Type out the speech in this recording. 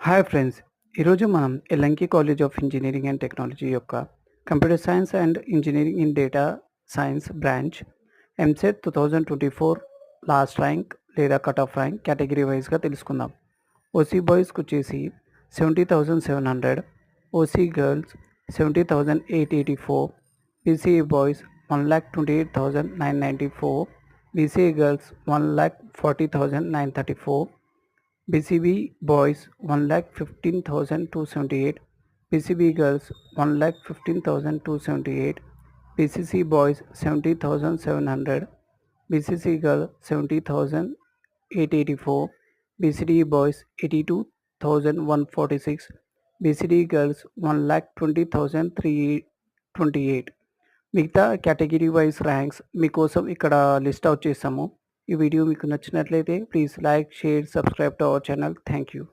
Hi friends. ఈరోజు మనం ఎల్ఎన్‌కి college of engineering and technology యొక్క computer science and engineering in data science branch EAMCET 2024 last rank లేదా cut off rank category వైస్‌గా తెలుసుకుందాం. ఓసీ బాయ్స్‌కొచ్చేసి 70,700, OC girls 70,884, BCE boys 1,28,994, BCE girls 1,40,934, BCB boys 1,15,278, BCB girls 1,15,278, BCC boys 70,700, BCC girl 70,884, BCD boys 82,146, BCD girls 1,20,328. మిగతా category wise ranks మీకోసం ఇక్కడ list out చేసాము. ఈ video మీకు నచ్చినట్లయితే please like, share, subscribe to our channel. Thank you.